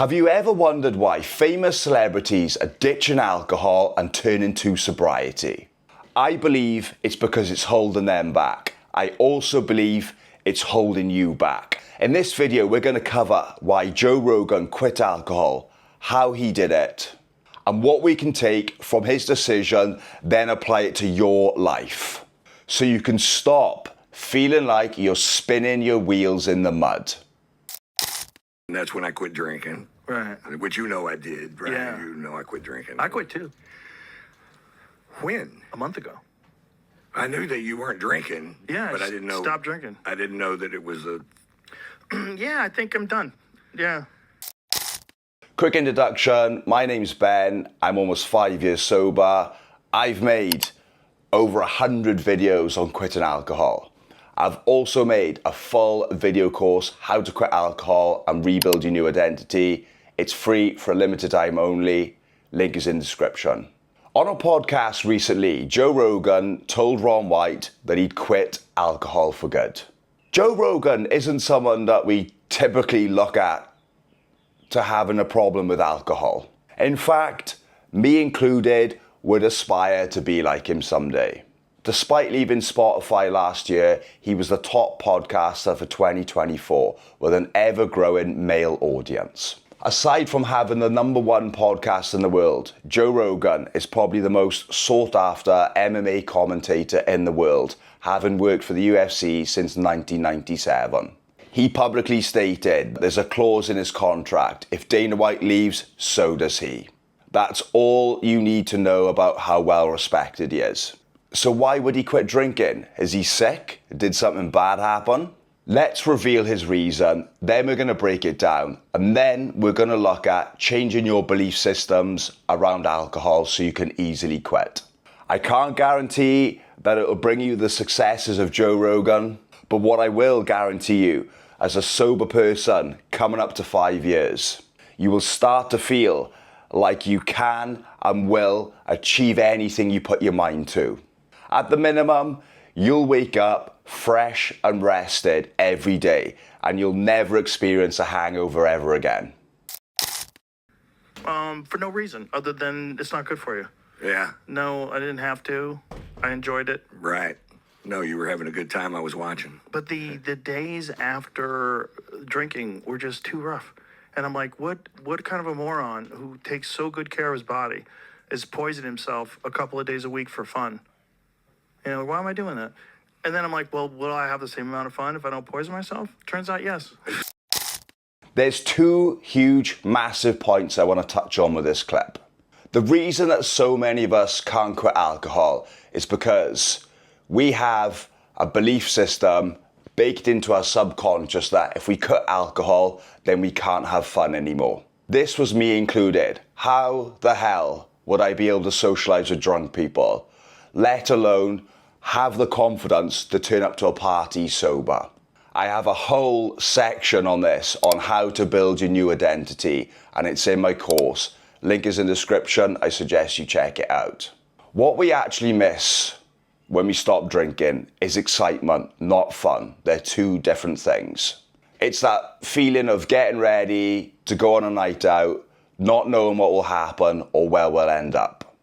Have you ever wondered why famous celebrities are ditching alcohol and turning to sobriety? I believe it's because it's holding them back. I also believe it's holding you back. In this video, we're going to cover why Joe Rogan quit alcohol, how he did it, and what we can take from his decision, then apply it to your life. So you can stop feeling like you're spinning your wheels in the mud. And that's when I quit drinking. Right. Which you know I did, right? Yeah. You know I quit drinking. I quit too. When? A month ago. I knew that you weren't drinking. Yeah, but I didn't know. Stop drinking. I didn't know that it was a. Yeah, I think I'm done. Yeah. Quick introduction, my name's Ben. I'm almost 5 years sober. I've made over 100 videos on quitting alcohol. I've also made a full video course, How to Quit Alcohol and Rebuild Your New Identity. It's free for a limited time only. Link is in the description. On a podcast recently, Joe Rogan told Ron White that he'd quit alcohol for good. Joe Rogan isn't someone that we typically look at to having a problem with alcohol. In fact, me included, would aspire to be like him someday. Despite leaving Spotify last year, he was the top podcaster for 2024 with an ever-growing male audience. Aside from having the #1 podcast in the world, Joe Rogan is probably the most sought-after MMA commentator in the world, having worked for the UFC since 1997. He publicly stated there's a clause in his contract, if Dana White leaves, so does he. That's all you need to know about how well respected he is. So why would he quit drinking? Is he sick? Did something bad happen? Let's reveal his reason, then we're going to break it down, and then we're going to look at changing your belief systems around alcohol so you can easily quit. I can't guarantee that it will bring you the successes of Joe Rogan, but what I will guarantee you, as a sober person coming up to 5 years, you will start to feel like you can and will achieve anything you put your mind to. At the minimum, you'll wake up fresh and rested every day, and you'll never experience a hangover ever again. For no reason other than it's not good for you. Yeah. No, I didn't have to. I enjoyed it. Right. No, you were having a good time. I was watching. But the days after drinking were just too rough. And I'm like, what kind of a moron who takes so good care of his body is poisoning himself a couple of days a week for fun? You know, why am I doing that? And then I'm like, well, will I have the same amount of fun if I don't poison myself? Turns out, yes. There's two huge, massive points I want to touch on with this clip. The reason that so many of us can't quit alcohol is because we have a belief system baked into our subconscious that if we cut alcohol, then we can't have fun anymore. This was me included. How the hell would I be able to socialize with drunk people, let alone have the confidence to turn up to a party sober? I have a whole section on this, on how to build your new identity, and it's in my course. Link is in the description. I suggest you check it out. What we actually miss when we stop drinking is excitement, not fun. They're two different things. It's that feeling of getting ready to go on a night out, not knowing what will happen or where we'll end up.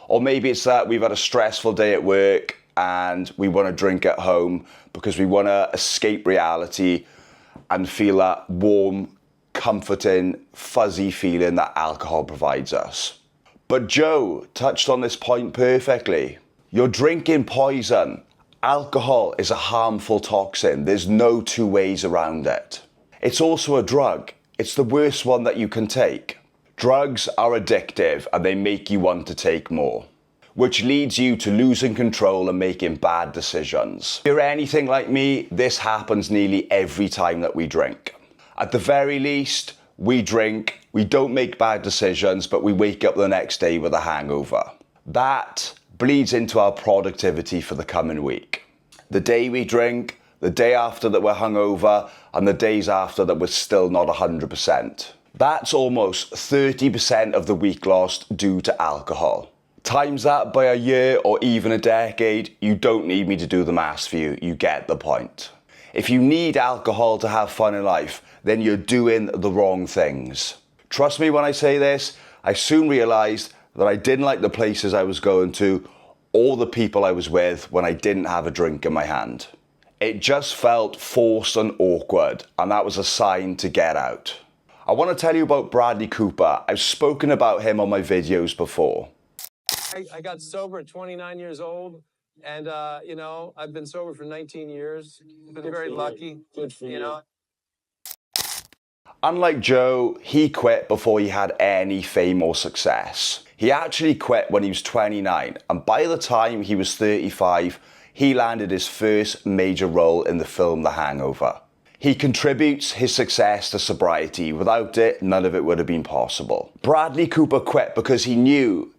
Or maybe it's that we've had a stressful day at work and we want to drink at home because we want to escape reality and feel that warm, comforting, fuzzy feeling that alcohol provides us. But Joe touched on this point perfectly. You're drinking poison. Alcohol is a harmful toxin. There's no two ways around it. It's also a drug. It's the worst one that you can take. Drugs are addictive and they make you want to take more, which leads you to losing control and making bad decisions. If you're anything like me, this happens nearly every time that we drink. At the very least, we drink, we don't make bad decisions, but we wake up the next day with a hangover. That bleeds into our productivity for the coming week. The day we drink, the day after that we're hungover, and the days after that we're still not 100%. That's almost 30% of the week lost due to alcohol. Times that by a year or even a decade, you don't need me to do the maths for you. You get the point. If you need alcohol to have fun in life, then you're doing the wrong things. Trust me when I say this, I soon realised that I didn't like the places I was going to or the people I was with when I didn't have a drink in my hand. It just felt forced and awkward, and that was a sign to get out. I want to tell you about Bradley Cooper. I've spoken about him on my videos before. I got sober at 29 years old, and you know, I've been sober for 19 years. Been very lucky. Good for you. Unlike Joe, he quit before he had any fame or success. He actually quit when he was 29, and by the time he was 35, he landed his first major role in the film The Hangover. He contributes his success to Sobriety. Without it, none of it would have been possible. Bradley Cooper quit because he knew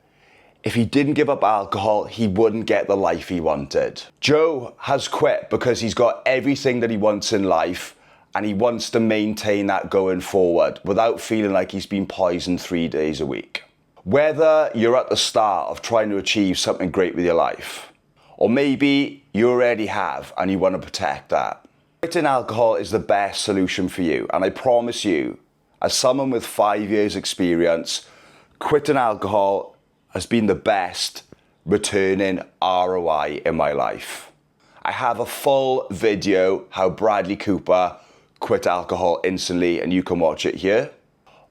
if he didn't give up alcohol, he wouldn't get the life he wanted. Joe has quit because he's got everything that he wants in life, and he wants to maintain that going forward without feeling like he's been poisoned 3 days a week. Whether you're at the start of trying to achieve something great with your life, or maybe you already have and you want to protect that, quitting alcohol is the best solution for you. And I promise you, as someone with 5 years experience, quitting alcohol has been the best returning ROI in my life. I have a full video how Bradley Cooper quit alcohol instantly, and you can watch it here.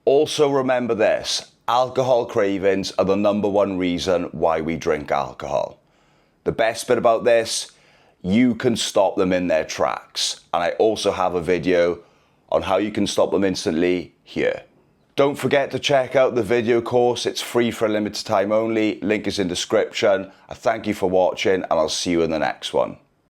Also remember this, alcohol cravings are the #1 reason why we drink alcohol. The best bit about this, you can stop them in their tracks. And I also have a video on how you can stop them instantly here. Don't forget to check out the video course. It's free for a limited time only. Link is in description. I thank you for watching, and I'll see you in the next one.